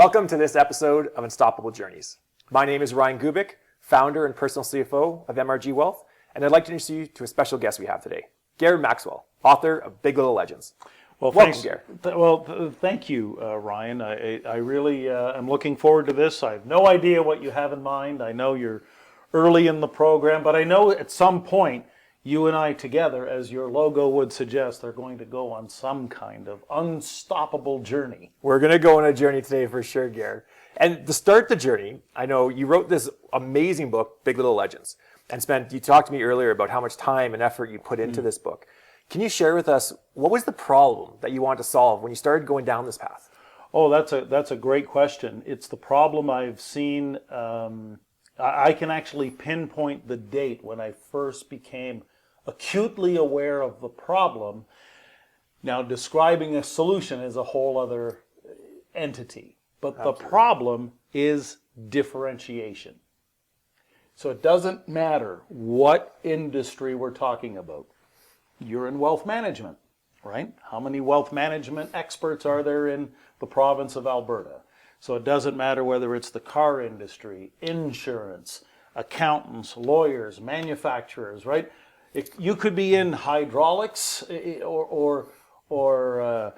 Welcome to this episode of Unstoppable Journeys. My name is Ryan Gubick, founder and personal CFO of MRG Wealth, and I'd like to introduce you to a special guest we have today, Gair Maxwell, author of Big Little Legends. Well, welcome, Gair. Thank you, Ryan. I really am looking forward to this. I have no idea what you have in mind. I know you're early in the program, but I know at some point you and I together, as your logo would suggest, are going to go on some kind of unstoppable journey. We're going to go on a journey today for sure, Gair. And to start the journey, I know you wrote this amazing book, Big Little Legends, and you talked to me earlier about how much time and effort you put into this book. Can you share with us, what was the problem that you wanted to solve when you started going down this path? Oh, that's a great question. It's the problem I've seen. I can actually pinpoint the date when I first became acutely aware of the problem. Now, describing a solution is a whole other entity. But Absolutely. The problem is differentiation. So it doesn't matter what industry we're talking about. You're in wealth management, right? How many wealth management experts are there in the province of Alberta? So it doesn't matter whether it's the car industry, insurance, accountants, lawyers, manufacturers, right? You could be in hydraulics or a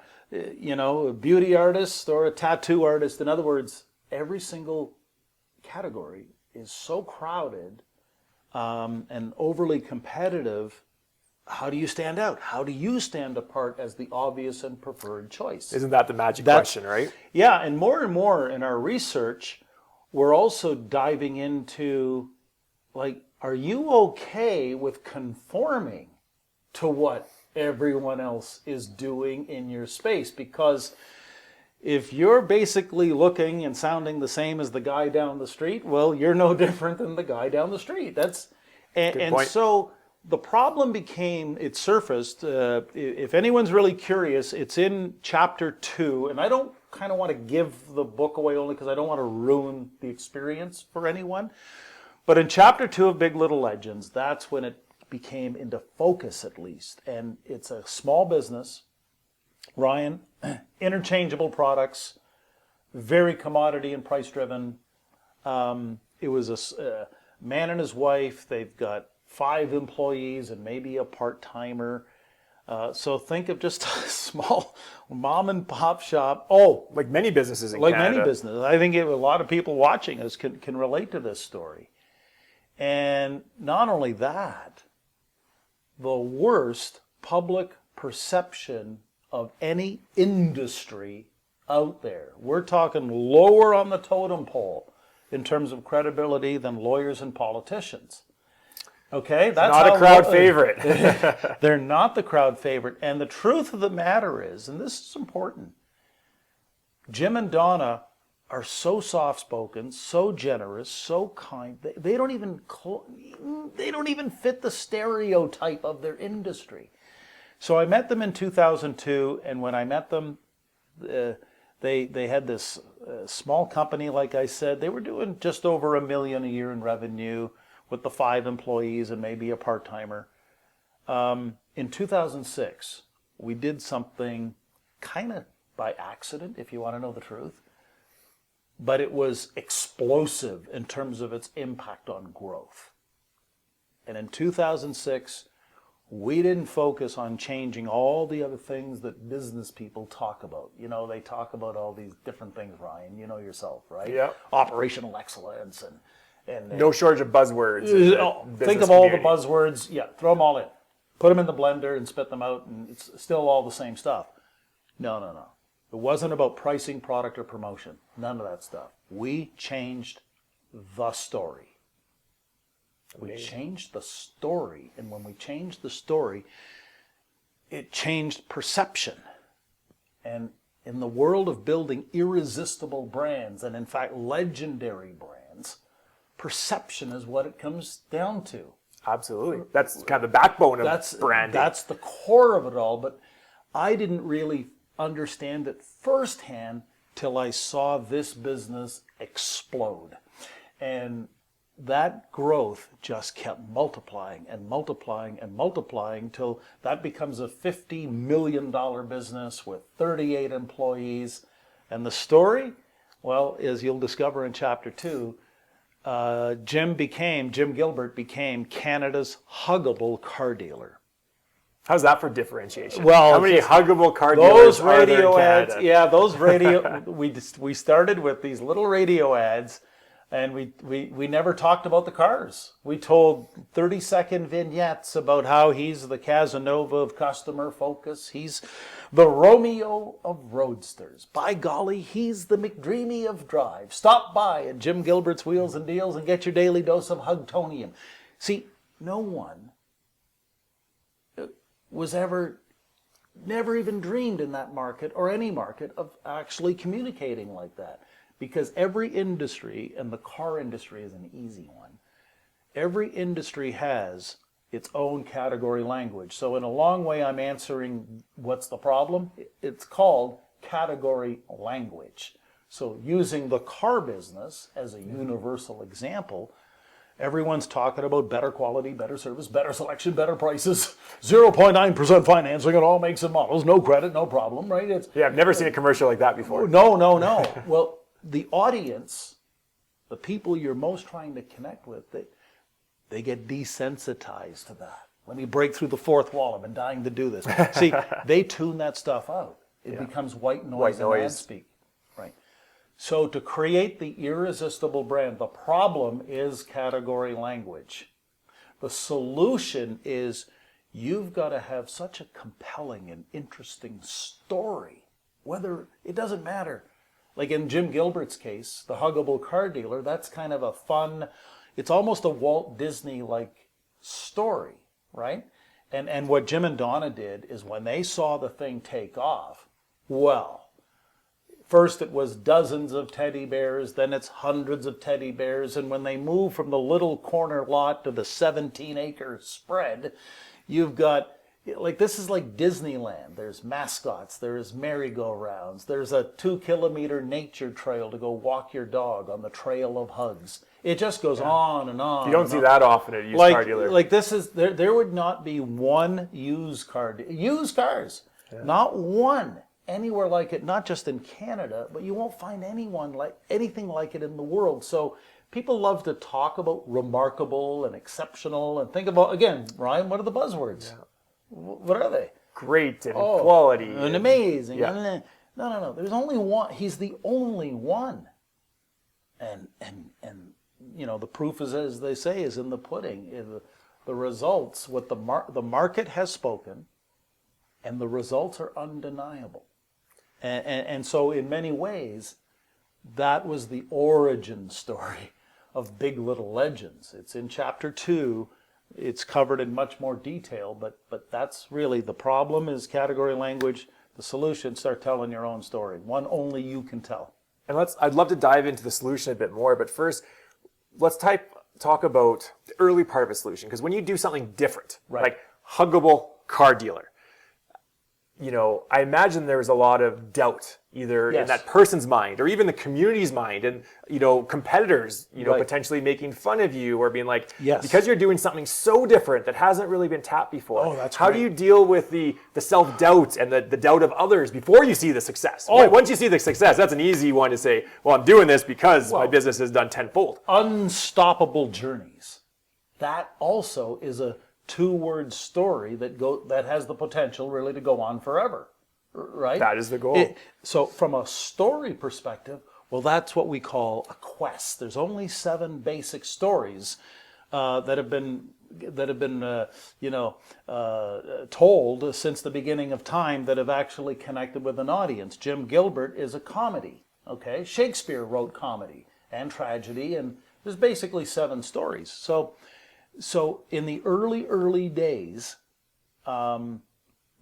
beauty artist or a tattoo artist. In other words, every single category is so crowded and overly competitive. How do you stand out? How do you stand apart as the obvious and preferred choice? Isn't that the magic question, right? Yeah, and more in our research, we're also diving into, are you okay with conforming to what everyone else is doing in your space? Because if you're basically looking and sounding the same as the guy down the street, well, you're no different than the guy down the street. So the problem it surfaced. If anyone's really curious, it's in chapter 2, and I don't kind of want to give the book away only because I don't want to ruin the experience for anyone. But in chapter 2 of Big Little Legends, that's when it became into focus, at least. And it's a small business, Ryan, interchangeable products, very commodity and price driven. It was a man and his wife. They've got 5 employees and maybe a part-timer. So think of just a small mom and pop shop. Oh, like many businesses in Canada. Like many businesses. I think a lot of people watching us can relate to this story. And not only that, the worst public perception of any industry out there. We're talking lower on the totem pole in terms of credibility than lawyers and politicians. Okay, that's not a crowd favorite. They're not the crowd favorite. And the truth of the matter is, and this is important, Jim and Donna are so soft-spoken, so generous, so kind. They don't even fit the stereotype of their industry. So I met them in 2002, and when I met them, they had this small company, like I said. They were doing just over $1 million a year in revenue with the 5 employees and maybe a part-timer. In 2006, we did something kind of by accident, if you want to know the truth, but it was explosive in terms of its impact on growth. And in 2006, we didn't focus on changing all the other things that business people talk about. You know, they talk about all these different things, Ryan, you know yourself, right? Yeah. Operational excellence and no shortage of buzzwords. Think of all the buzzwords. Yeah, throw them all in. Put them in the blender and spit them out, and it's still all the same stuff. No. It wasn't about pricing, product, or promotion. None of that stuff. We changed the story. We changed the story, and when we changed the story, it changed perception. And in the world of building irresistible brands, and in fact legendary brands, perception is what it comes down to. Absolutely. That's kind of the backbone of branding. That's the core of it all, but I didn't really understand it firsthand till I saw this business explode. And that growth just kept multiplying and multiplying and multiplying till that becomes a $50 million business with 38 employees. And the story? Well, as you'll discover in chapter 2, Jim Gilbert became Canada's huggable car dealer. How's that for differentiation? Well, how many huggable car those dealers are there in radio ads, Canada? yeah, those radio. we started with these little radio ads, and we never talked about the cars. We told 30-second vignettes about how he's the Casanova of customer focus. He's the Romeo of roadsters. By golly, he's the McDreamy of drive. Stop by at Jim Gilbert's Wheels and Deals and get your daily dose of Hugtonium. See, no one was never even dreamed in that market or any market of actually communicating like that. Because every industry, and the car industry is an easy one, every industry has its own category language. So in a long way, I'm answering what's the problem. It's called category language. So using the car business as a universal example, everyone's talking about better quality, better service, better selection, better prices, 0.9% financing on all makes and models, no credit, no problem, right? Yeah, I've never seen a commercial like that before. No. Well, the audience, the people you're most trying to connect with, they get desensitized to that. Let me break through the fourth wall. I've been dying to do this. See, they tune that stuff out. It becomes white noise and ad speak. Right. So to create the irresistible brand, the problem is category language. The solution is you've got to have such a compelling and interesting story. Whether, it doesn't matter. Like in Jim Gilbert's case, the huggable car dealer, that's kind of a fun, it's almost a Walt Disney-like story, right? And what Jim and Donna did is when they saw the thing take off, well, first it was dozens of teddy bears, then it's hundreds of teddy bears, and when they move from the little corner lot to the 17-acre spread, you've got, like, this is like Disneyland. There's mascots, there's merry-go-rounds, there's a 2-kilometer nature trail to go walk your dog on the Trail of Hugs. It just goes on and on. You don't see that often at a used car dealer. Like this is, there would not be one used cars, not one anywhere like it, not just in Canada, but you won't find anything like it in the world. So people love to talk about remarkable and exceptional and think about, again, Ryan, what are the buzzwords? Yeah. What are they? Great and quality. And amazing. Yeah. No. There's only one. He's the only one. And you know, the proof is, as they say, is in the pudding. The results, what the market has spoken, and the results are undeniable. And so in many ways, that was the origin story of Big Little Legends. It's in chapter 2. It's covered in much more detail, but that's really the problem is category language. The solution, start telling your own story. One only you can tell. And I'd love to dive into the solution a bit more, but first, let's talk about the early part of a solution. Because when you do something different, like huggable car dealer, you know, I imagine there's a lot of doubt either in that person's mind or even the community's mind, and, you know, competitors, you know, potentially making fun of you or being like, because you're doing something so different that hasn't really been tapped before. Oh, that's How do you deal with the self-doubt and the doubt of others before you see the success? Once you see the success, that's an easy one to say, well, I'm doing this because my business has done tenfold. Unstoppable journeys. That also is a 2-word story that has the potential really to go on forever, right? That is the goal. So from a story perspective, well, that's what we call a quest. There's only 7 basic stories that have been told since the beginning of time that have actually connected with an audience. Jim Gilbert is a comedy. Okay, Shakespeare wrote comedy and tragedy, and there's basically 7 stories. So in the early days,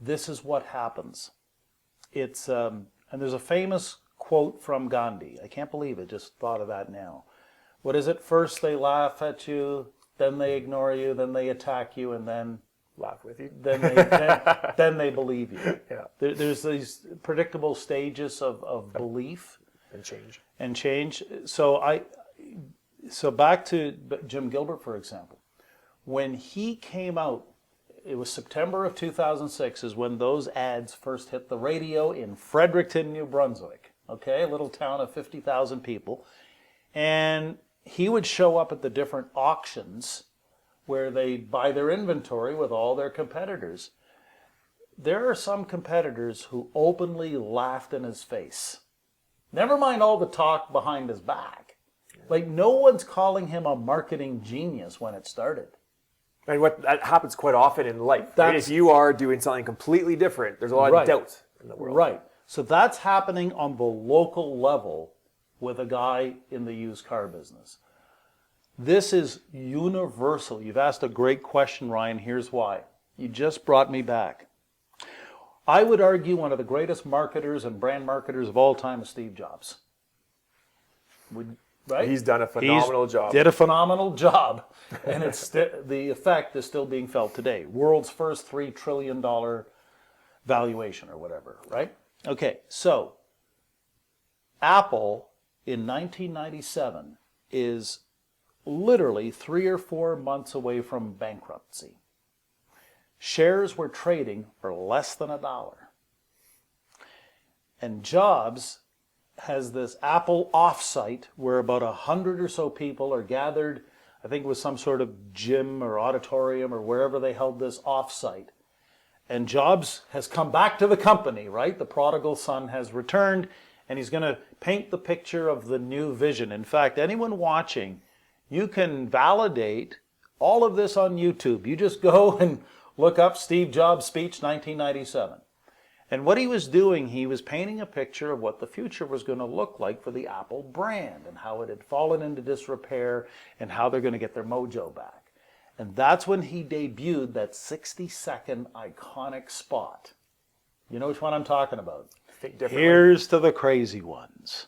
this is what happens. It's and there's a famous quote from Gandhi. I can't believe it. Just thought of that now. What is it? First they laugh at you, then they ignore you, then they attack you, and then laugh with you. Then they believe you. Yeah. There's these predictable stages of belief and change. So back to Jim Gilbert, for example. When he came out, it was September of 2006 is when those ads first hit the radio in Fredericton, New Brunswick. okay, a little town of 50,000 people. And he would show up at the different auctions where they buy their inventory with all their competitors. There are some competitors who openly laughed in his face. Never mind all the talk behind his back. Like, no one's calling him a marketing genius when it started. And that happens quite often in life. Right? If you are doing something completely different, there's a lot of doubt in the world. Right. So that's happening on the local level with a guy in the used car business. This is universal. You've asked a great question, Ryan. Here's why. You just brought me back. I would argue one of the greatest marketers and brand marketers of all time is Steve Jobs. Right? He's done a phenomenal job. Did a phenomenal job. And the effect is still being felt today. World's first $3 trillion valuation or whatever, right? Okay, so Apple in 1997 is literally 3 or 4 months away from bankruptcy. Shares were trading for less than $1. And Jobs has this Apple offsite where about 100 or so people are gathered. I think it was some sort of gym or auditorium or wherever they held this offsite. And Jobs has come back to the company, right? The prodigal son has returned, and he's going to paint the picture of the new vision. In fact, anyone watching, you can validate all of this on YouTube. You just go and look up Steve Jobs' speech, 1997. And what he was doing, he was painting a picture of what the future was going to look like for the Apple brand and how it had fallen into disrepair and how they're going to get their mojo back. And that's when he debuted that 60-second iconic spot. You know which one I'm talking about? Think differently. Here's to the crazy ones,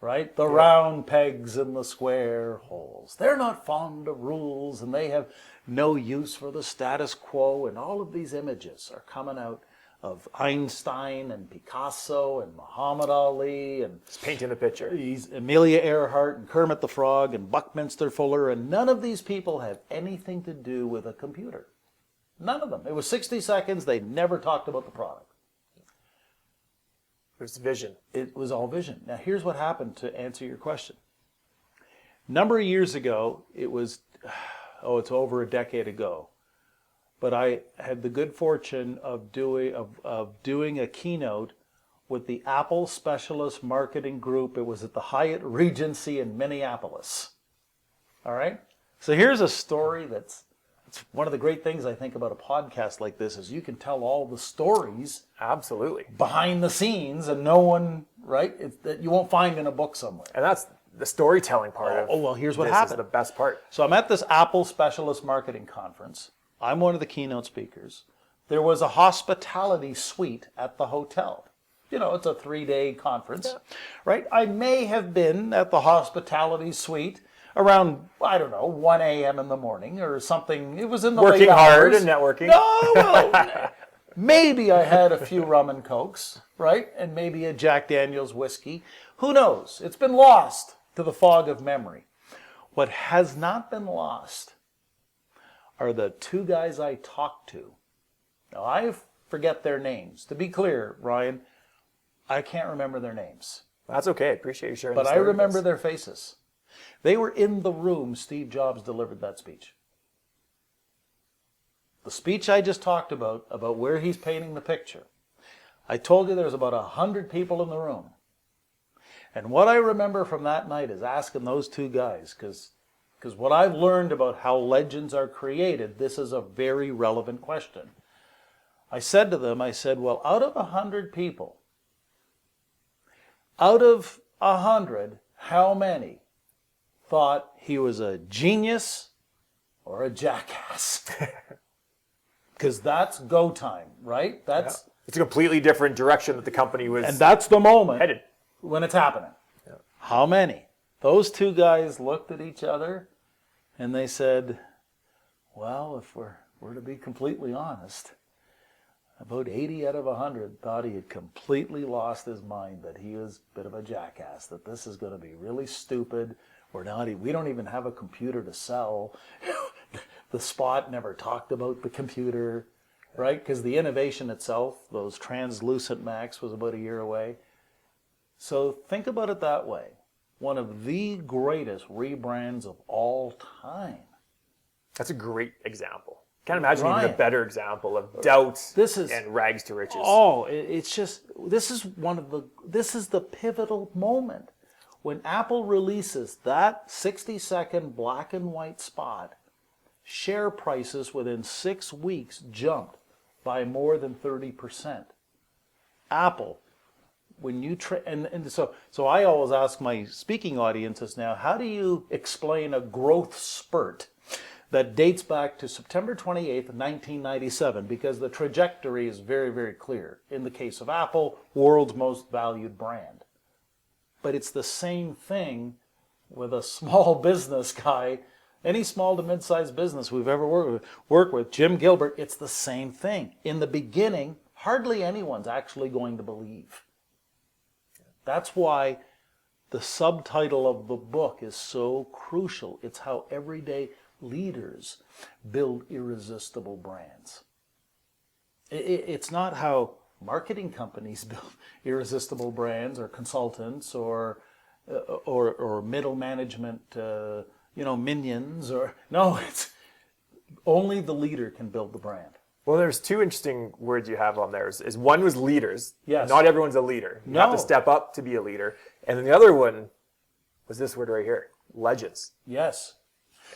right? The round pegs in the square holes. They're not fond of rules, and they have no use for the status quo. And all of these images are coming out of Einstein and Picasso and Muhammad Ali and He's painting the picture. Amelia Earhart and Kermit the Frog and Buckminster Fuller, and none of these people have anything to do with a computer. None of them. It was 60 seconds. They never talked about the product. It was vision. It was all vision. Now, here's what happened to answer your question. A number of years ago, it's over a decade ago, but I had the good fortune of doing a keynote with the Apple Specialist Marketing Group. It was at the Hyatt Regency in Minneapolis. All right? So here's a story it's one of the great things I think about a podcast like this is you can tell all the stories Absolutely. behind the scenes and no one, right, that you won't find in a book somewhere. And that's the storytelling part of well, here's what this happened. is the best part. So I'm at this Apple Specialist Marketing Conference. I'm one of the keynote speakers. There was a hospitality suite at the hotel. You know, it's a 3-day conference, right? I may have been at the hospitality suite around, I don't know, 1 a.m. in the morning or something. It was in the Working late hard hours. and networking. No, well, maybe I had a few rum and cokes, right? And maybe a Jack Daniel's whiskey. Who knows? It's been lost to the fog of memory. What has not been lost are the 2 guys I talked to. Now, I forget their names. To be clear, Ryan, I can't remember their names. That's okay. I appreciate you sharing But the I story with remember us. their faces. They were in the room Steve Jobs delivered that speech. The speech I just talked about where he's painting the picture. I told you there was about 100 people in the room. And what I remember from that night is asking those 2 guys, because what I've learned about how legends are created, this is a very relevant question. I said to them, well, out of 100 people, out of 100, how many thought he was a genius or a jackass? Because that's go time, right? That's It's a completely different direction that the company was and that's the moment headed. when it's happening. How many? Those 2 guys looked at each other and they said, well, if we're to be completely honest, about 80 out of 100 thought he had completely lost his mind, that he was a bit of a jackass, that this is going to be really stupid. We don't even have a computer to sell. The spot never talked about the computer, right? Because the innovation itself, those translucent Macs, was about a year away. So think about it that way. One of the greatest rebrands of all time. That's a great example. Can't imagine even Ryan, a better example of doubt this is, and rags to riches. oh, it's just, this is the pivotal moment. When Apple releases that 60-second black and white spot, share prices within 6 weeks jumped by more than 30%. Apple, when you so I always ask my speaking audiences now, how do you explain a growth spurt that dates back to September 28th, 1997? Because the trajectory is very, very clear. In the case of Apple, world's most valued brand. But it's the same thing with a small business guy. Any small to mid-sized business we've ever worked with, Jim Gilbert, it's the same thing. In the beginning, hardly anyone's actually going to believe. That's why the subtitle of the book is so crucial. It's how everyday leaders build irresistible brands. It's not how marketing companies build irresistible brands, or consultants, or middle management, minions, or no. It's only the leader can build the brand. Well, there's two interesting words you have on there. Is one was leaders. Yes. Not everyone's a leader. You have to step up to be a leader. And then the other one was this word right here, legends. Yes.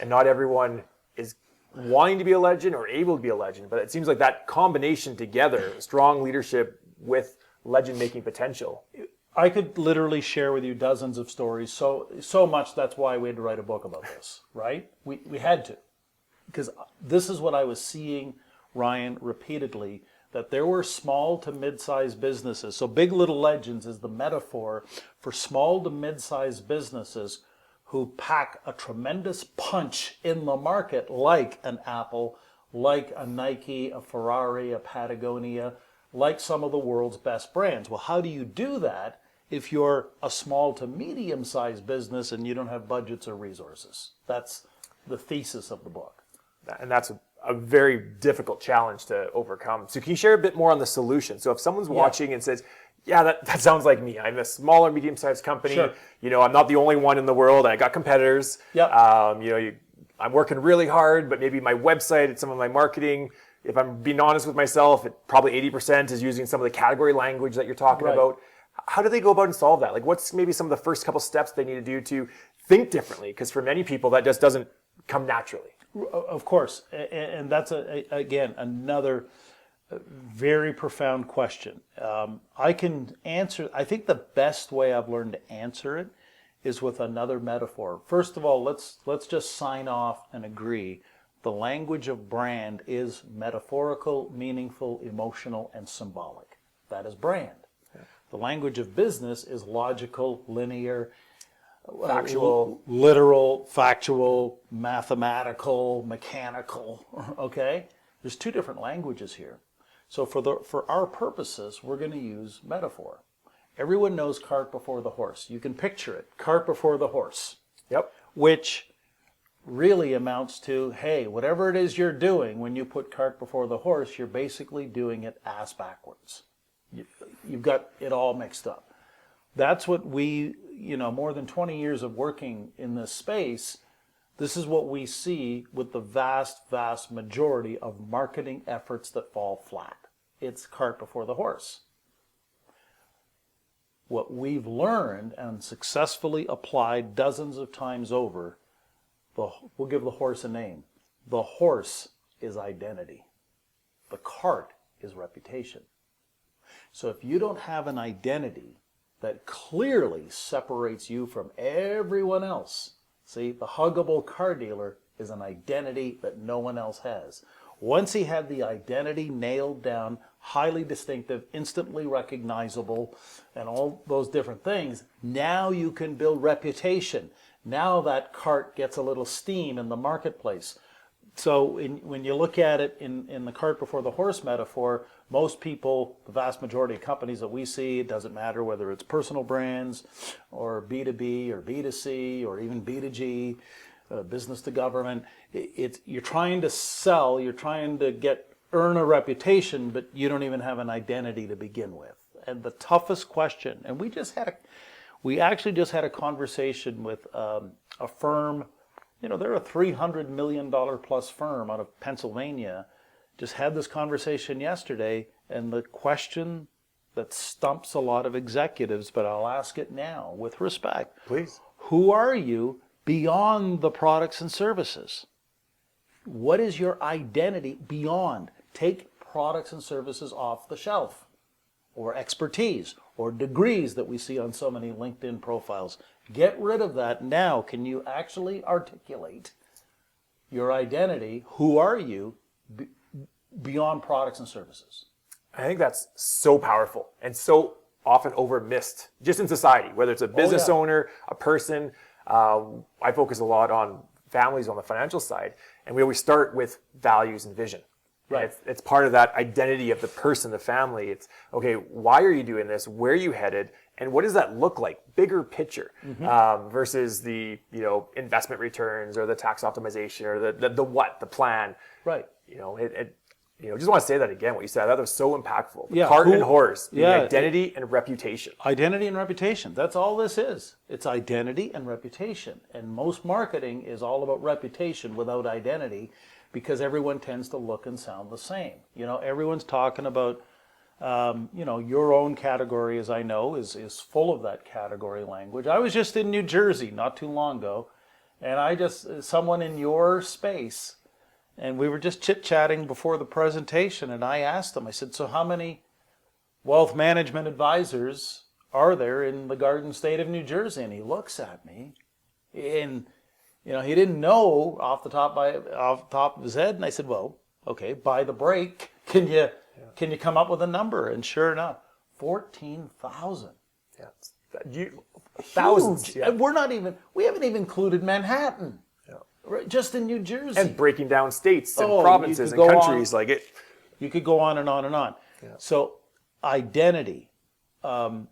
And not everyone is wanting to be a legend or able to be a legend, but it seems like that combination together, strong leadership with legend-making potential. I could literally share with you dozens of stories, so much that's why we had to write a book about this, right? We had to. Because this is what I was seeing, Ryan, repeatedly, that there were small to mid-sized businesses. So Big Little Legends is the metaphor for small to mid-sized businesses who pack a tremendous punch in the market, like an Apple, like a Nike, a Ferrari, a Patagonia, like some of the world's best brands. Well, how do you do that if you're a small to medium-sized business and you don't have budgets or resources? That's the thesis of the book. And that's a very difficult challenge to overcome. So can you share a bit more on the solution? So if someone's watching and says, yeah, that sounds like me. I'm a small or medium-sized company. Sure. I'm not the only one in the world. I got competitors. Yep. I'm working really hard, but maybe my website and some of my marketing, if I'm being honest with myself, probably 80% is using some of the category language that you're talking about. How do they go about and solve that? Like, what's maybe some of the first couple steps they need to do to think differently? Because for many people, that just doesn't come naturally. Of course, and that's again another very profound question. I can answer. I think the best way I've learned to answer it is with another metaphor. First of all, let's just sign off and agree. The language of brand is metaphorical, meaningful, emotional, and symbolic. That is brand. Yeah. The language of business is logical, linear, factual, literal, factual, mathematical, mechanical. Okay, there's two different languages here. So for our purposes, we're going to use metaphor. Everyone knows cart before the horse. You can picture it, cart before the horse. Yep. Which really amounts to, hey, whatever it is you're doing when you put cart before the horse, you're basically doing it ass backwards. You've got it all mixed up. That's what we, more than 20 years of working in this space, this is what we see with the vast, vast majority of marketing efforts that fall flat. It's cart before the horse. What we've learned and successfully applied dozens of times over, we'll give the horse a name. The horse is identity. The cart is reputation. So if you don't have an identity that clearly separates you from everyone else. See, the huggable car dealer is an identity that no one else has. Once he had the identity nailed down, highly distinctive, instantly recognizable, and all those different things, now you can build reputation. Now that cart gets a little steam in the marketplace. So when you look at it in the cart before the horse metaphor, most people, the vast majority of companies that we see, it doesn't matter whether it's personal brands or B2B or B2C or even B2G, business to government, you're trying to sell, you're trying to earn a reputation, but you don't even have an identity to begin with. And the toughest question, and we actually just had a conversation with a firm, they're a $300 million plus firm out of Pennsylvania. Just had this conversation yesterday, and the question that stumps a lot of executives, but I'll ask it now with respect. Please. Who are you beyond the products and services? What is your identity beyond? Take products and services off the shelf, or expertise, or degrees that we see on so many LinkedIn profiles. Get rid of that now. Can you actually articulate your identity? Who are you beyond products and services? I think that's so powerful and so often over-missed just in society, whether it's a business owner, a person. I focus a lot on families on the financial side, and we always start with values and vision. Right. It's part of that identity of the person, the family. It's, okay, why are you doing this? Where are you headed? And what does that look like? Bigger picture versus the investment returns or the tax optimization or the plan. Right. Just want to say that again, what you said. I thought it was so impactful. Yeah, Cart and horse, the yeah, identity and reputation. Identity and reputation. That's all this is. It's identity and reputation. And most marketing is all about reputation without identity, because everyone tends to look and sound the same. Everyone's talking about, your own category, as I know, is full of that category language. I was just in New Jersey not too long ago, and someone in your space, and we were just chit-chatting before the presentation, and I asked them, I said, so how many wealth management advisors are there in the Garden State of New Jersey? And he looks at me, and he didn't know off the top of his head, and I said, well, okay, by the break, can you come up with a number? And sure enough, 14,000. Yeah, thousands. Huge. And we haven't even included Manhattan. Right, just in New Jersey. And breaking down states and provinces and countries like it. You could go on and on and on. Yeah. So identity, and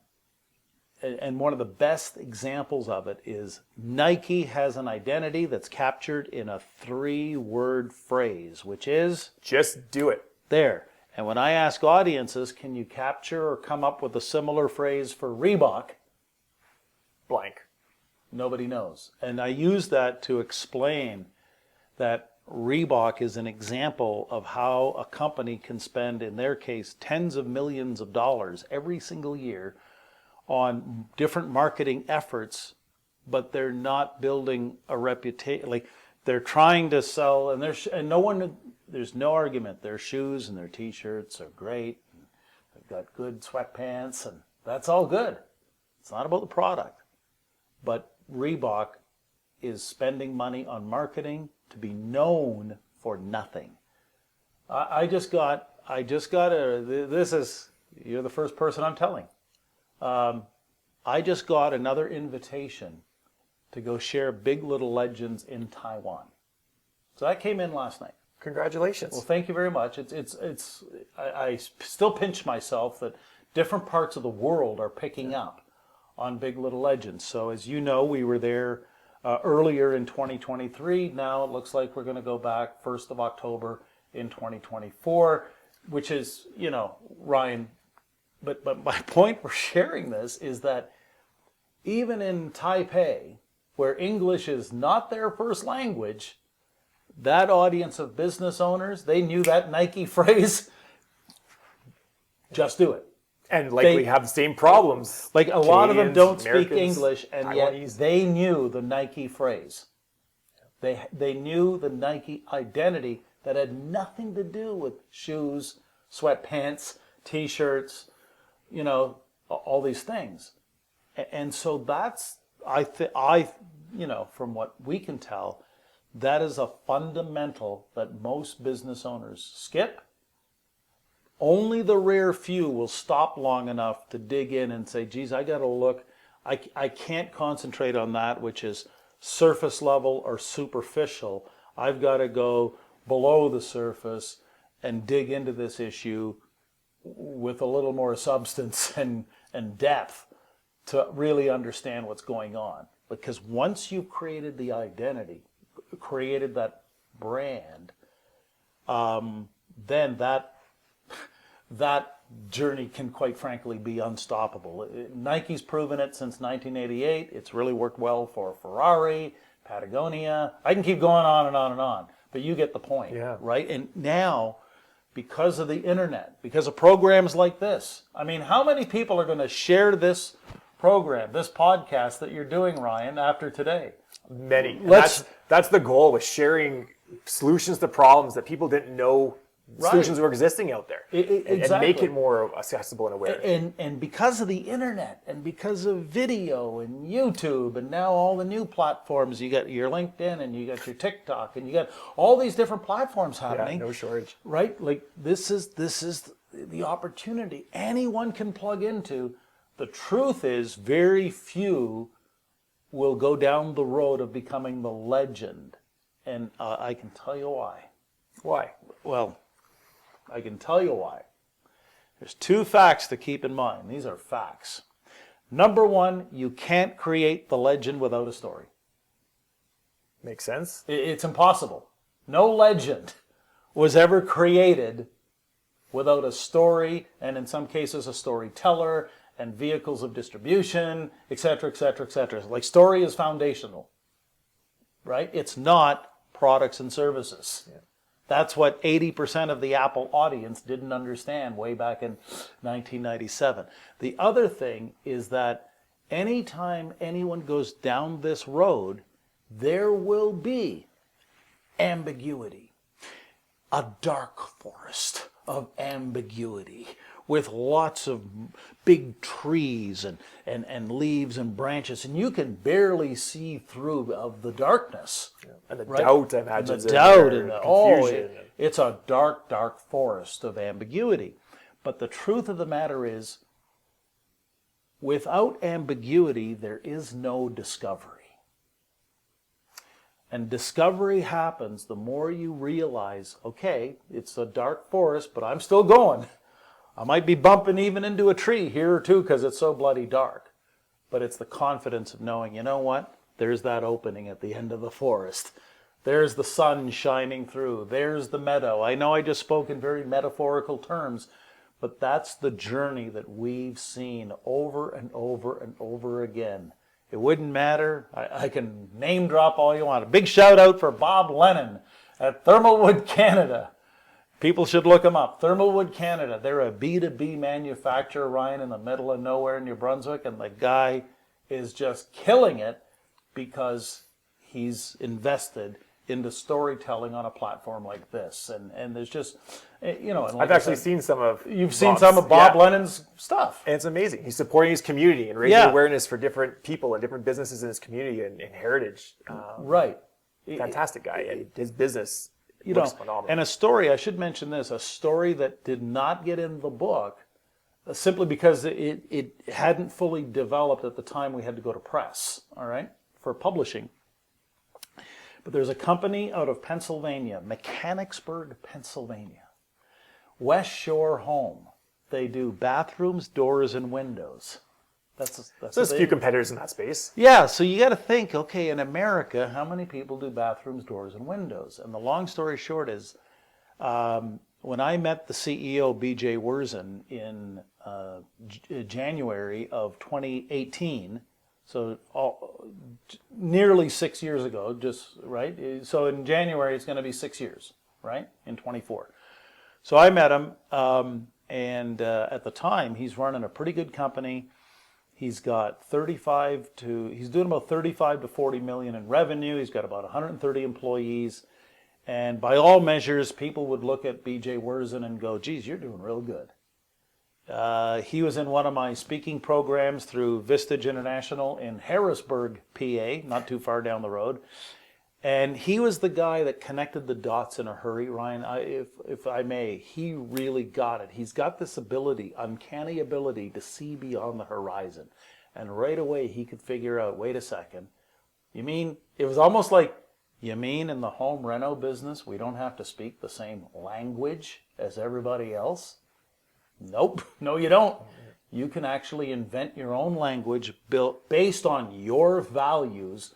one of the best examples of it is Nike has an identity that's captured in a 3-word phrase, which is? Just do it. There. And when I ask audiences, can you capture or come up with a similar phrase for Reebok? Blank. Nobody knows. And I use that to explain that Reebok is an example of how a company can spend, in their case, tens of millions of dollars every single year on different marketing efforts, but they're not building a reputation. Like, they're trying to sell, and there's no argument. Their shoes and their T-shirts are great. They've got good sweatpants, and that's all good. It's not about the product. But Reebok is spending money on marketing to be known for nothing. You're the first person I'm telling. I just got another invitation to go share Big Little Legends in Taiwan. So that came in last night. Congratulations. Well, thank you very much. I still pinch myself that different parts of the world are picking up on Big Little Legends. So as you know, we were there earlier in 2023. Now it looks like we're going to go back 1st of October in 2024, which is, Ryan, but my point for sharing this is that even in Taipei, where English is not their first language, that audience of business owners, they knew that Nike phrase, just do it. And likely have the same problems. Like a lot of them don't speak Americans, English, and Taiwanese. yet they knew the Nike phrase. They knew the Nike identity that had nothing to do with shoes, sweatpants, T-shirts, all these things. And so that's, from what we can tell, that is a fundamental that most business owners skip. Only the rare few will stop long enough to dig in and say, geez, I got to look. I can't concentrate on that, which is surface level or superficial. I've got to go below the surface and dig into this issue with a little more substance and depth to really understand what's going on. Because once you've created the identity, created that brand, then that journey can quite frankly be unstoppable. Nike's proven it since 1988. It's really worked well for Ferrari, Patagonia. I can keep going on and on and on, but you get the point, right? And now, because of the internet, because of programs like this, I mean, how many people are going to share this program, this podcast that you're doing, Ryan, after today? Many. That's the goal, with sharing solutions to problems that people didn't know solutions were existing out there. Exactly. And make it more accessible and aware. And because of the internet, and because of video and YouTube, and now all the new platforms, you got your LinkedIn, and you got your TikTok, and you got all these different platforms happening. Yeah, no shortage. Right? Like this is the opportunity anyone can plug into. The truth is, very few will go down the road of becoming the legend. And I can tell you why. Why? Well, I can tell you why. There's 2 facts to keep in mind. These are facts. Number 1, you can't create the legend without a story. Makes sense. It's impossible. No legend was ever created without a story, and in some cases a storyteller, and vehicles of distribution, etc., etc., etc. Like, story is foundational, right? It's not products and services. Yeah. That's what 80% of the Apple audience didn't understand way back in 1997. The other thing is that anytime anyone goes down this road, there will be ambiguity, a dark forest of ambiguity, with lots of big trees and leaves and branches, and you can barely see through of the darkness. Yeah. And the doubt, I imagine. And the doubt and the confusion. It's a dark, dark forest of ambiguity. But the truth of the matter is, without ambiguity, there is no discovery. And discovery happens the more you realize, okay, it's a dark forest, but I'm still going. I might be bumping even into a tree here or two because it's so bloody dark. But it's the confidence of knowing, you know what? There's that opening at the end of the forest. There's the sun shining through. There's the meadow. I know I just spoke in very metaphorical terms, but that's the journey that we've seen over and over and over again. It wouldn't matter. I can name drop all you want. A big shout out for Bob Lennon at Thermalwood, Canada. People should look them up. Thermalwood, Canada. They're a B2B manufacturer, Ryan, in the middle of nowhere in New Brunswick, and the guy is just killing it because he's invested into storytelling on a platform like this. And there's just, you know... And like I've actually seen some of... You've seen some of Bob Lennon's stuff. And it's amazing. He's supporting his community and raising awareness for different people and different businesses in his community and heritage. Right. Fantastic guy. And his business... You know, and a story, I should mention this, a story that did not get in the book simply because it hadn't fully developed at the time we had to go to press, all right, for publishing. But there's a company out of Pennsylvania, Mechanicsburg, Pennsylvania, West Shore Home. They do bathrooms, doors, and windows. There's a few competitors in that space. Yeah, so you got to think, okay, in America, how many people do bathrooms, doors, and windows? And the long story short is, when I met the CEO, BJ Wurzen, in January of 2018, so nearly 6 years ago, just, right? So in January, it's going to be 6 years, right? In 24. So I met him, and at the time, he's running a pretty good company. He's got he's doing about 35 to 40 million in revenue. He's got about 130 employees. And by all measures, people would look at BJ Wurzen and go, geez, you're doing real good. He was in one of my speaking programs through Vistage International in Harrisburg, PA, not too far down the road. And he was the guy that connected the dots in a hurry, Ryan. If I may, he really got it. He's got this ability, uncanny ability, to see beyond the horizon. And right away he could figure out, wait a second, you mean, it was almost like, you mean in the home reno business we don't have to speak the same language as everybody else? Nope, no you don't. You can actually invent your own language built based on your values,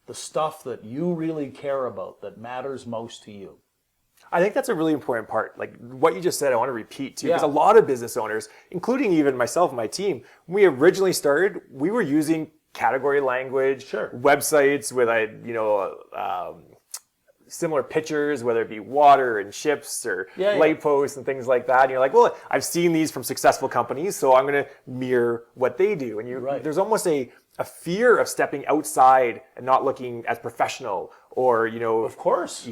the stuff that you really care about, that matters most to you. I think that's a really important part. Like what you just said, I want to repeat too, because Yeah. a lot of business owners, including even myself and my team, when we originally started, we were using category language, Sure. websites with similar pictures, whether it be water and ships or light posts and things like that. And you're like, well, I've seen these from successful companies, so I'm going to mirror what they do. And there's almost a fear of stepping outside and not looking as professional or, Of course.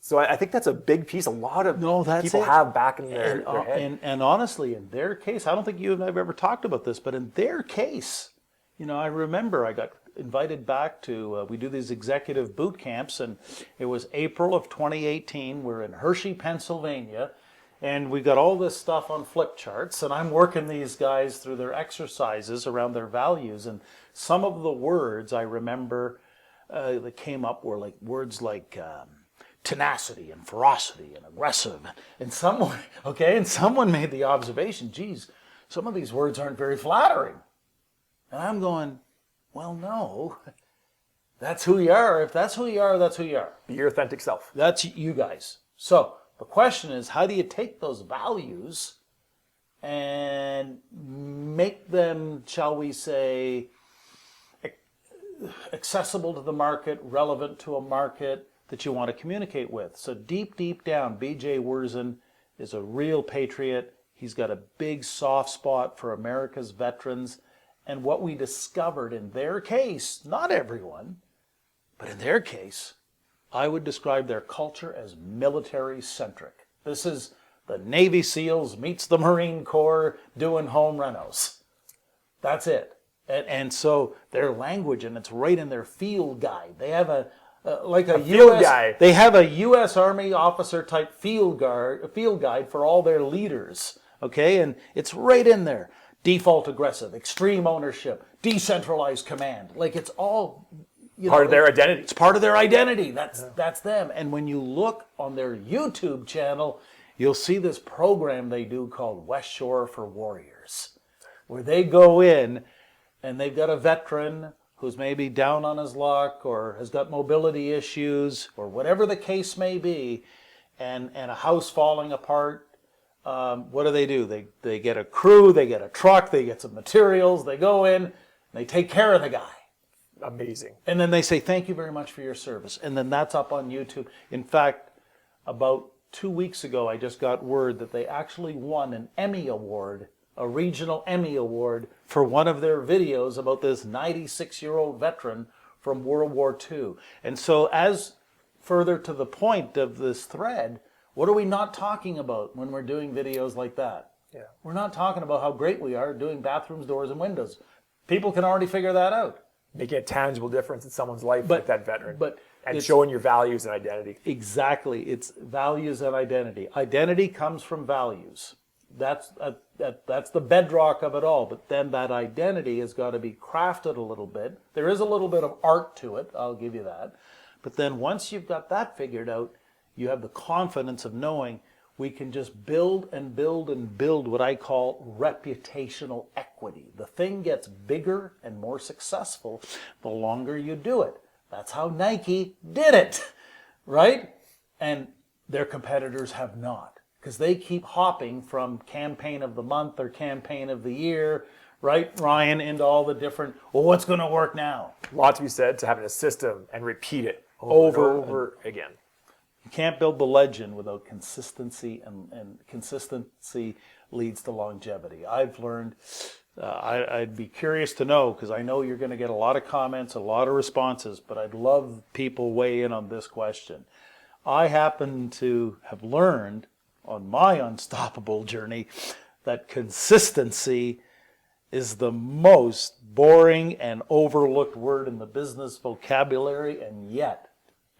So I think that's a big piece. A lot of that's people it. have back in their head. And honestly, in their case, I don't think you and I have ever talked about this, but in their case, I remember I got invited back to, we do these executive boot camps, and it was April of 2018. We're in Hershey, Pennsylvania, and we got all this stuff on flip charts, and I'm working these guys through their exercises around their values, and some of the words I remember that came up were like words like tenacity and ferocity and aggressive, and someone made the observation, geez, some of these words aren't very flattering. And I'm going, well, no, that's who you are. If that's who you are, that's who you are. Be your authentic self. That's you guys. So the question is, how do you take those values and make them, shall we say, accessible to the market, relevant to a market that you want to communicate with? So deep down, BJ Wurzen is a real patriot. He's got a big soft spot for America's veterans. And what we discovered in their case, not everyone, but in their case, I would describe their culture as military-centric. This is the Navy SEALs meets the Marine Corps doing home renos. That's it. And so their language, and it's right in their field guide. They have a field guide. They have a U.S. Army officer type field guide for all their leaders. Okay, and it's right in there. Default aggressive, extreme ownership, decentralized command. Like it's all part of their identity. It's part of their identity. That's them. And when you look on their YouTube channel, you'll see this program they do called West Shore for Warriors, where they go in and they've got a veteran who's maybe down on his luck or has got mobility issues or whatever the case may be, and a house falling apart. What do? They get a crew, they get a truck, they get some materials, they go in, and they take care of the guy. Amazing. And then they say, thank you very much for your service. And then that's up on YouTube. In fact, about 2 weeks ago, I just got word that they actually won an Emmy Award, a regional Emmy Award, for one of their videos about this 96-year-old veteran from World War II. And so as further to the point of this thread, what are we not talking about when we're doing videos like that? Yeah. We're not talking about how great we are doing bathrooms, doors, and windows. People can already figure that out. Making a tangible difference in someone's life with that veteran. And showing your values and identity. Exactly. It's values and identity. Identity comes from values. That's the bedrock of it all. But then that identity has got to be crafted a little bit. There is a little bit of art to it. I'll give you that. But then once you've got that figured out, you have the confidence of knowing we can just build and build and build what I call reputational equity. The thing gets bigger and more successful the longer you do it. That's how Nike did it, right? And their competitors have not, because they keep hopping from campaign of the month or campaign of the year, right, Ryan, into all the different, well, what's going to work now? A lot to be said to having a system and repeat it over again. You can't build the legend without consistency, and consistency leads to longevity. I've learned, I'd be curious to know, because I know you're going to get a lot of comments, a lot of responses, but I'd love people weigh in on this question. I happen to have learned on my unstoppable journey that consistency is the most boring and overlooked word in the business vocabulary, and yet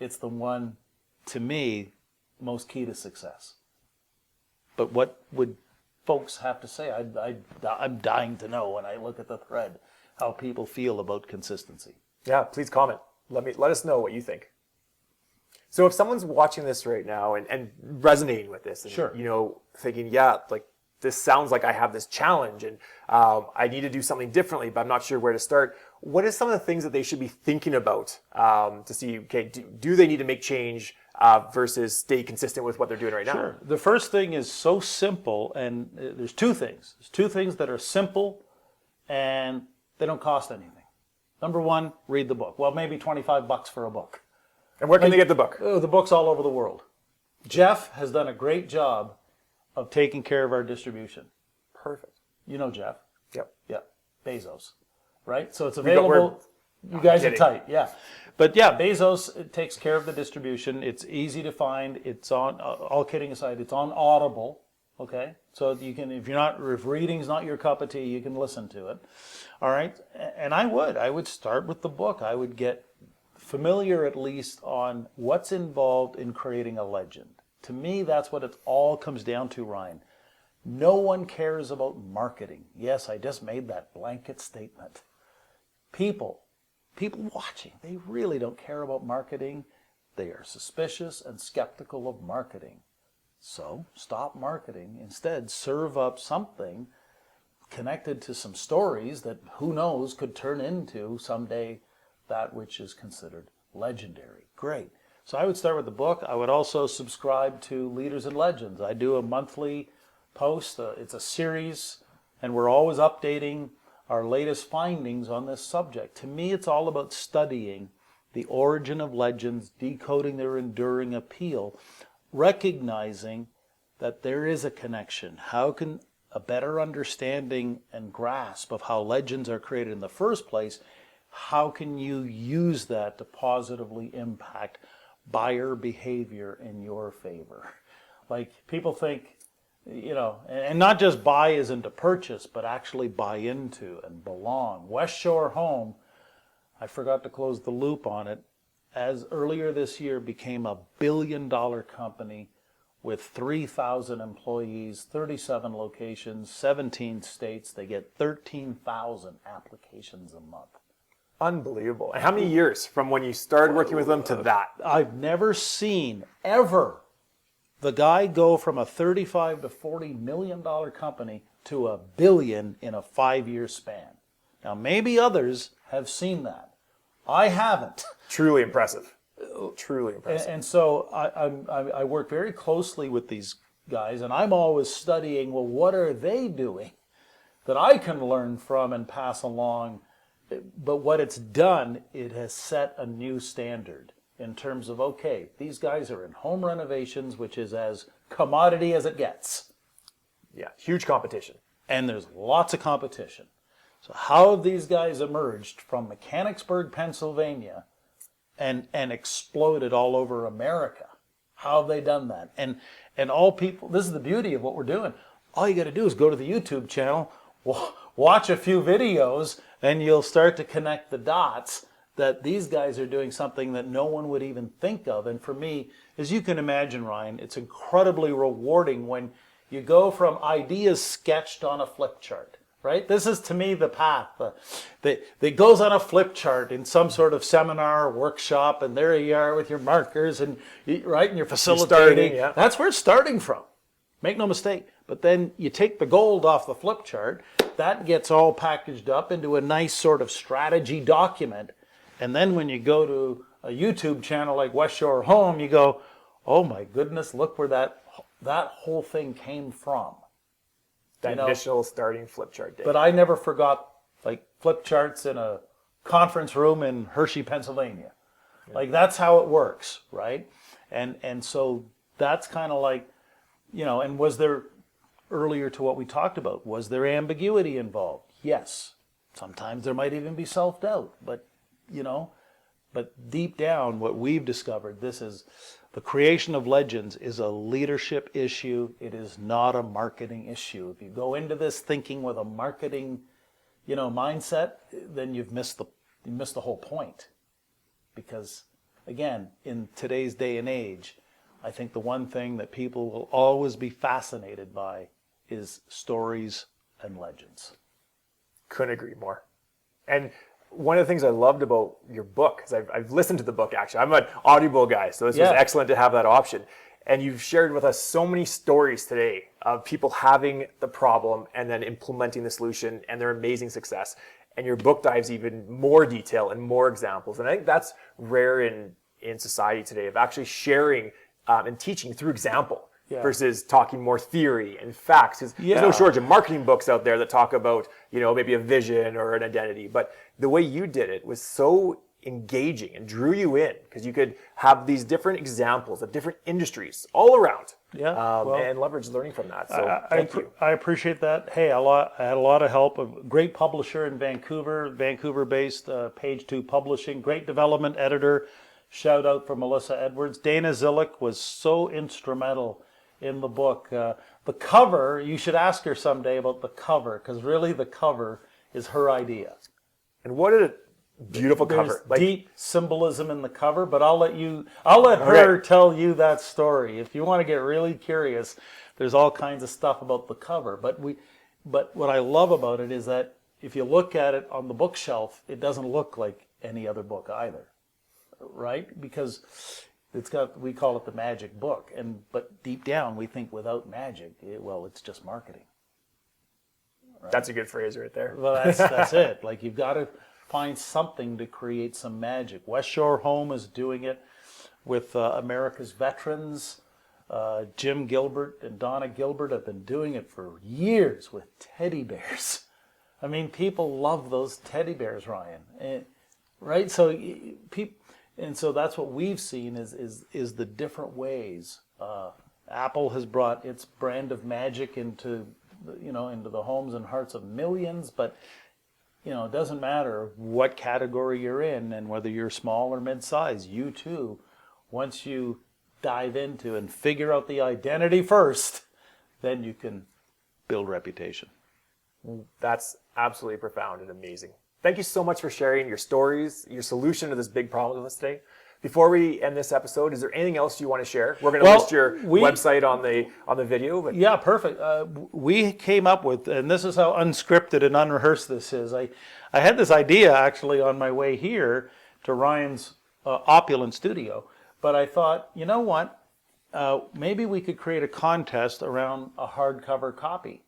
it's the one, to me, most key to success. But what would folks have to say? I'm dying to know when I look at the thread how people feel about consistency. Yeah, please comment. Let us know what you think. So if someone's watching this right now and resonating with this, and, Sure, thinking, yeah, like this sounds like I have this challenge and I need to do something differently, but I'm not sure where to start. What are some of the things that they should be thinking about to see, okay, do they need to make change versus stay consistent with what they're doing right now? Sure. The first thing is so simple, and there's two things. There's two things that are simple and they don't cost anything. Number one, read the book. Well, maybe $25 for a book. And where can they get the book? Oh, the book's all over the world. Jeff has done a great job of taking care of our distribution. Perfect. You know Jeff. Yep. Yeah. Bezos. Right? So it's available. You guys are tight. Yeah. But yeah, Bezos it takes care of the distribution. It's easy to find. It's on, all kidding aside, it's on Audible. Okay? So you can, if reading's not your cup of tea, you can listen to it. All right? And I would start with the book. I would get familiar at least on what's involved in creating a legend. To me, that's what it all comes down to, Ryan. No one cares about marketing. Yes, I just made that blanket statement. People watching, they really don't care about marketing. They are suspicious and skeptical of marketing. So stop marketing. Instead, serve up something connected to some stories that who knows could turn into someday that which is considered legendary. Great. So I would start with the book. I would also subscribe to Leaders and Legends. I do a monthly post. It's a series, and we're always updating our latest findings on this subject. To me, it's all about studying the origin of legends, decoding their enduring appeal, recognizing that there is a connection. How can a better understanding and grasp of how legends are created in the first place, how can you use that to positively impact buyer behavior in your favor? Like people think, and not just buy as into purchase, but actually buy into and belong. West Shore Home, I forgot to close the loop on it, as earlier this year became a billion-dollar company with 3,000 employees, 37 locations, 17 states. They get 13,000 applications a month. Unbelievable. And how many years from when you started working with them to that? I've never seen, ever, the guy go from a $35 to $40 million company to $1 billion in a 5-year span. Now, maybe others have seen that. I haven't. Truly impressive. Truly impressive. And so I work very closely with these guys, and I'm always studying, well, what are they doing that I can learn from and pass along? But what it's done, it has set a new standard in terms of, okay, these guys are in home renovations, which is as commodity as it gets. Yeah, huge competition. And there's lots of competition. So how have these guys emerged from Mechanicsburg, Pennsylvania, and exploded all over America? How have they done that? And all people, this is the beauty of what we're doing. All you got to do is go to the YouTube channel, watch a few videos, and you'll start to connect the dots that these guys are doing something that no one would even think of. And for me, as you can imagine, Ryan, it's incredibly rewarding when you go from ideas sketched on a flip chart, right? This is, to me, the path that goes on a flip chart in some sort of seminar or workshop, and there you are with your markers, and right, and you're facilitating. Yeah. That's where it's starting from. Make no mistake. But then you take the gold off the flip chart, that gets all packaged up into a nice sort of strategy document. And then when you go to a YouTube channel like West Shore Home, you go, oh my goodness, look where that whole thing came from. That initial starting flip chart day. But I never forgot like flip charts in a conference room in Hershey, Pennsylvania. Yeah. Like that's how it works, right? And so that's kind of like, and was there, earlier to what we talked about, was there ambiguity involved? Yes. Sometimes there might even be self-doubt, but deep down what we've discovered, this is the creation of legends is a leadership issue. It is not a marketing issue. If you go into this thinking with a marketing, mindset, then you've missed the whole point. Because again, in today's day and age, I think the one thing that people will always be fascinated by is stories and legends. Couldn't agree more. And one of the things I loved about your book, is I've listened to the book actually. I'm an Audible guy, so this was excellent to have that option. And you've shared with us so many stories today of people having the problem and then implementing the solution and their amazing success. And your book dives even more detail and more examples. And I think that's rare in in society today of actually sharing and teaching through example versus talking more theory and facts. 'Cause there's no shortage of marketing books out there that talk about, maybe a vision or an identity. But the way you did it was so engaging and drew you in because you could have these different examples of different industries all around and leverage learning from that. So thank you. I appreciate that. Hey, I had a lot of help. A great publisher in Vancouver-based Page 2 Publishing, great development editor. Shout out for Melissa Edwards. Dana Zillick was so instrumental in the book. The cover, you should ask her someday about the cover because really the cover is her idea. And what a beautiful cover. There's deep symbolism in the cover, but I'll let her tell you that story. If you want to get really curious, there's all kinds of stuff about the cover. But what I love about it is that if you look at it on the bookshelf, it doesn't look like any other book either. Right? Because we call it the magic book. But deep down we think without magic, it's just marketing. Right? That's a good phrase right there. Well, that's it. Like you've got to find something to create some magic. West Shore Home is doing it with America's veterans. Jim Gilbert and Donna Gilbert have been doing it for years with teddy bears. I mean, people love those teddy bears, Ryan. Right? So so that's what we've seen is the different ways. Apple has brought its brand of magic into the homes and hearts of millions, but it doesn't matter what category you're in and whether you're small or mid-size. You too, once you dive into and figure out the identity first, then you can build reputation. That's absolutely profound and amazing. Thank you so much for sharing your stories, your solution to this big problem with us today. Before we end this episode, is there anything else you want to share? We're going to list your website on the video. But yeah, perfect. We came up with, and this is how unscripted and unrehearsed this is. I had this idea actually on my way here to Ryan's opulent studio, but I thought, you know what? Maybe we could create a contest around a hardcover copy.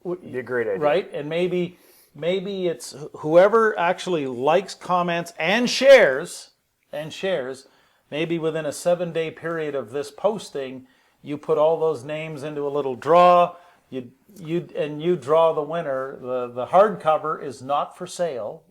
It'd be a great idea, right? And maybe it's whoever actually likes, comments, and shares. Maybe within a 7-day period of this posting, you put all those names into a little draw. You draw the winner. The hardcover is not for sale.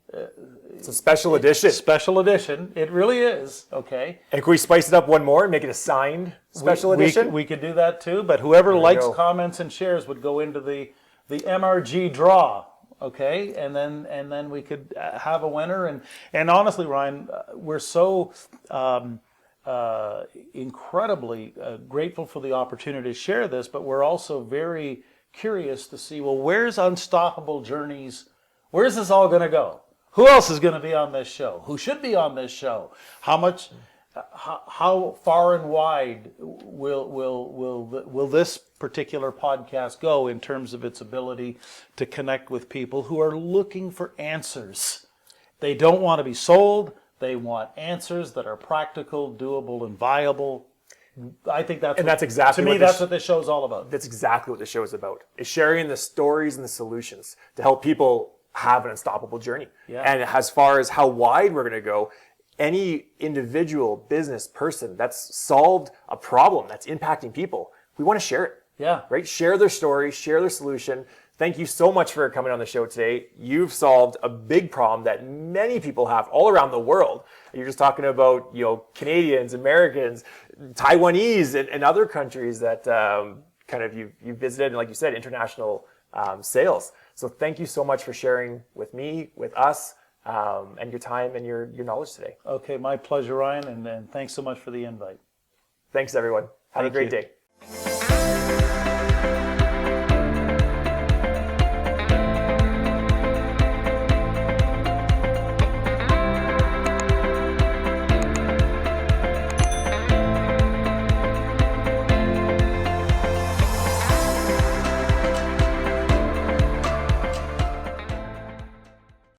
It's a special edition. Special edition. It really is. Okay. And can we spice it up one more and make it a signed special edition? We could do that too. But whoever likes, comments, and shares would go into the MRG draw. Okay, and then we could have a winner, and honestly, Ryan, we're so incredibly grateful for the opportunity to share this, but we're also very curious to see, well, where's Unstoppable Journeys? Where's this all going to go? Who else is going to be on this show? Who should be on this show? How far and wide will this particular podcast go in terms of its ability to connect with people who are looking for answers? They don't want to be sold. They want answers that are practical, doable, and viable. I think that's exactly that's what this show is all about. That's exactly what the show is about. Is sharing the stories and the solutions to help people have an unstoppable journey. Yeah. And as far as how wide we're going to go, any individual business person that's solved a problem that's impacting people, we want to share it. Yeah. Right? Share their story, share their solution. Thank you so much for coming on the show today. You've solved a big problem that many people have all around the world. You're just talking about, Canadians, Americans, Taiwanese, and other countries that you visited, and like you said, international sales. So thank you so much for sharing with me, with us, and your time and your knowledge today. Okay, my pleasure, Ryan, and thanks so much for the invite. Thanks, everyone. Have a great day.